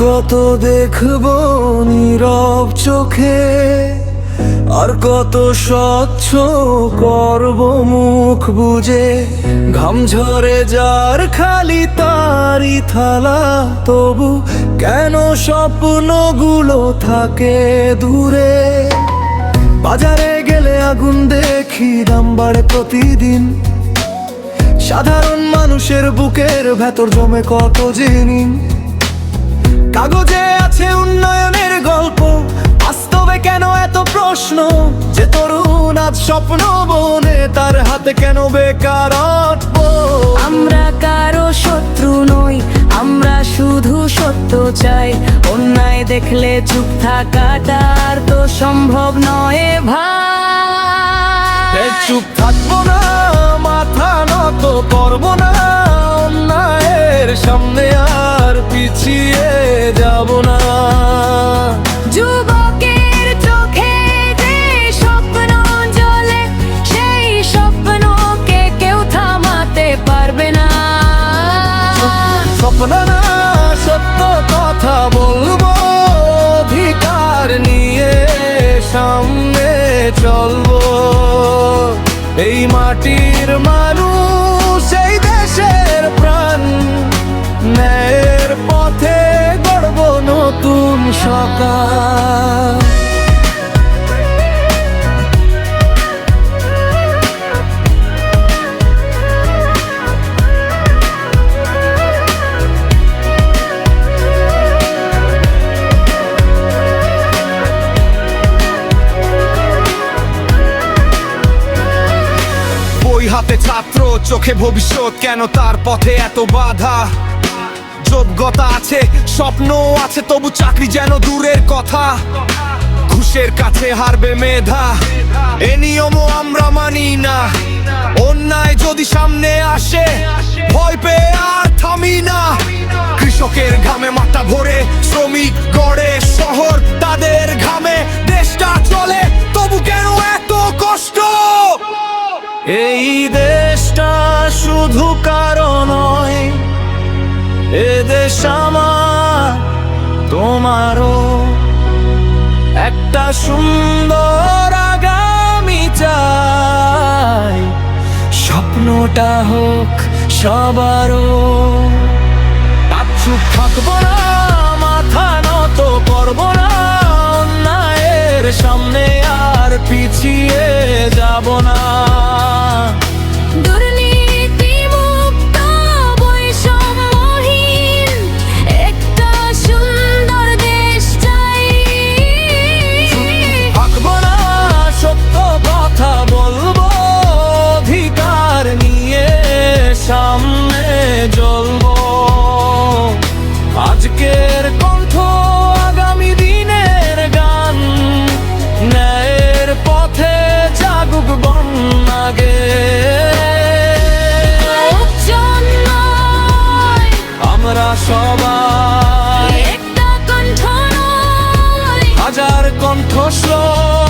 কত দেখবো নীরব চোখে, আর কত স্বচ্ছ করব মুখ বুঝে। ঘাম ঝরে যার খালি তারি থালা, তবু কেন স্বপ্নগুলো থাকে দূরে। বাজারে গেলে আগুন দেখি, দাম বাড়ে প্রতিদিন। সাধারণ মানুষের বুকের ভেতর জমে কত জিনিস। কাগজে আছে উন্নয়নের গল্প, বাস্তবে কেন এত প্রশ্ন? যে তরুণ আজ স্বপ্ন বনে, তার হাতে কেন বেকারত্ব? আমরা কারো শত্রু নই, আমরা শুধু সত্য চাই। অন্যায় দেখলে চুপ থাকাটা আর তো সম্ভব নয় ভাই। চুপ থাকবো না, মাথা নত করবো না, অন্যায়ের সামনে আর পিছিয়ে যাব না। যুবকের চোখে যে স্বপ্ন জ্বলে, সেই স্বপ্নকে কেউ থামাতে পারবে না। স্বপ্ন না, সত্য কথা বলবো, অধিকার নিয়ে সামনে চলবো। এই মাটির মানুষ, এই দেশের প্রাণ, ন্যায়ের পথে গড়ব নতুন সকাল। বই হাতে ছাত্র, চোখে ভবিষ্যৎ, কেন তার পথে এত বাধা? যোগ্যতা আছে, স্বপ্ন আছে, তবু চাকরি যেন দূরের কথা। ঘুষের কাছে হারবে মেধা, এ নিয়মও আমরা মানি না। অন্যায় যদি সামনে আসে, ভয় পেয়ে আর থামি না। কৃষকের ঘামে মাথা ভরে শ্রমিক গড়ে শহর, তাদের ঘামে দেশটা চলে, তবু কেন এত কষ্ট? এই দেশটা শুধু কারো নয়, এ দেশ আমার তোমারও। একটা সুন্দর আগামী চাই, স্বপ্নটা হোক সবারও। আর চুপ থাকবো না, মাথা নত করবো না, অন্যায়ের সামনে আর পিছিয়ে যাব না। দুর্নীতিমুক্ত, বৈষম্যহীন একটা সুন্দর দেশ চাই। থাকবো না, সত্য কথা বলবো, অধিকার নিয়ে সামনে চলবো। আজকের কণ্ঠ, আগামী দিনের গান, ন্যায়ের পথে জাগুক বন্যাগে। আমরা সবাই একটা কণ্ঠ নয়, হাজার কণ্ঠস্বর।